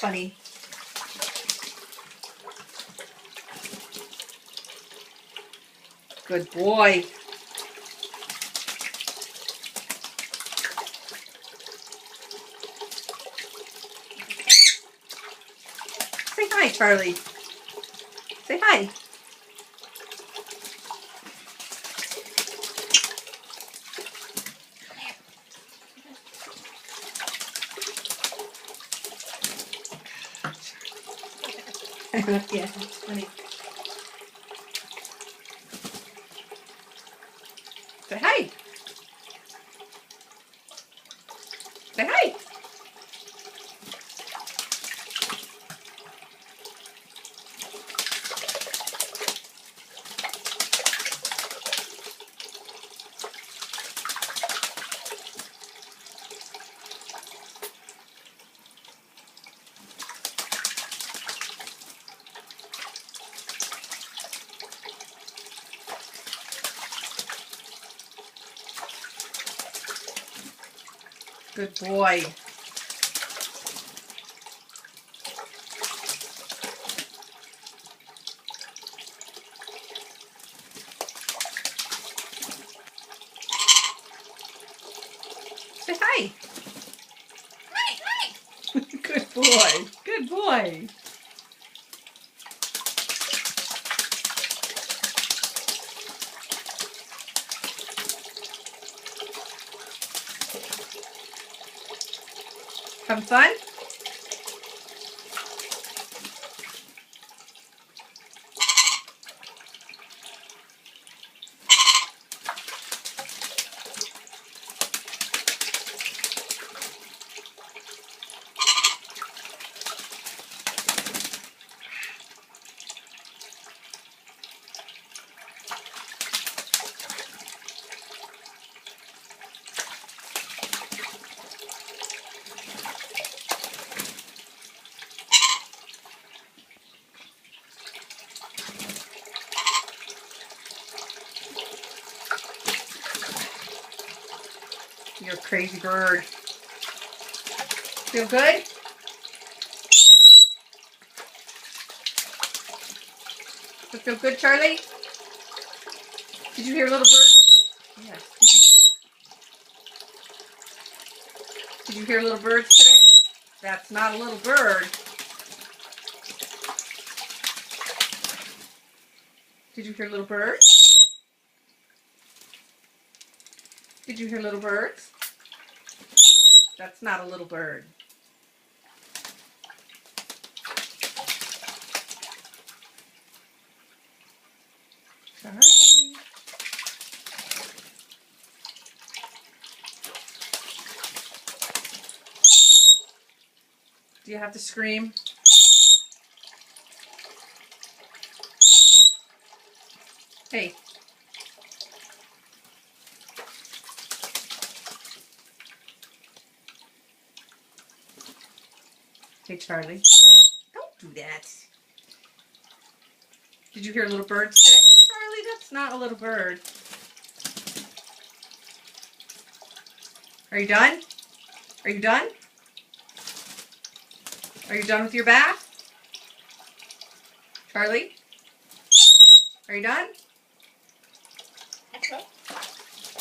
funny. Good boy. Say hi, Charlie. Say hi. Yeah, it's funny. Say hi. Say hi. Good boy. Say hi. Good boy. Good boy. Having fun? You're a crazy bird. Feel good? Does it feel good, Charlie? Did you hear little bird? Yes. Did you hear little birds today? That's not a little bird. Did you hear little birds? Did you hear little birds? That's not a little bird. Sorry. Do you have to scream? Hey. Hey, Charlie. Don't do that. Did you hear little birds today? Charlie, that's not a little bird. Are you done? Are you done? Are you done with your bath? Charlie? Are you done? Okay.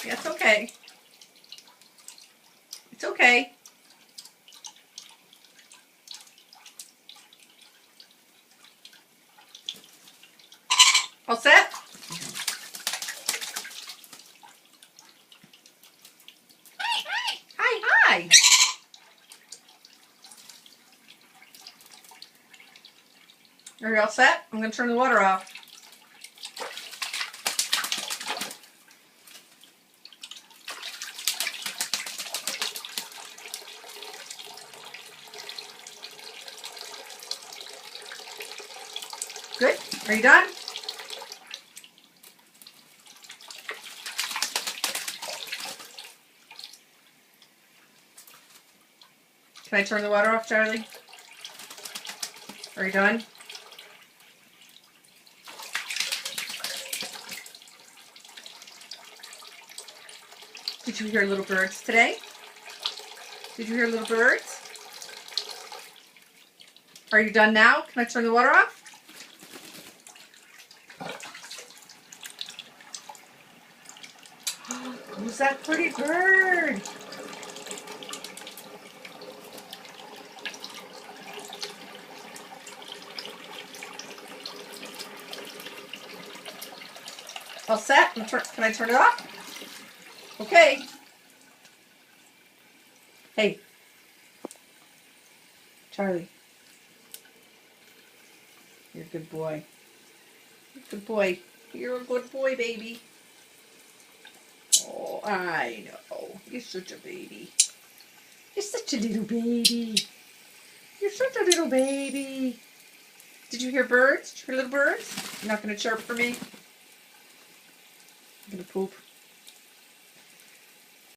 Yeah, it's okay. It's okay. All set? Hi, hi. Are you all set? I'm going to turn the water off. Good? Are you done? Can I turn the water off, Charlie? Are you done? Did you hear little birds today? Did you hear little birds? Are you done now? Can I turn the water off? Who's that pretty bird? All set? Can I turn it off? Okay. Hey. Charlie. You're a good boy. You're a good boy. You're a good boy, baby. Oh, I know. You're such a baby. You're such a little baby. You're such a little baby. Did you hear birds? Did you hear little birds? You're not going to chirp for me? I'm going to poop.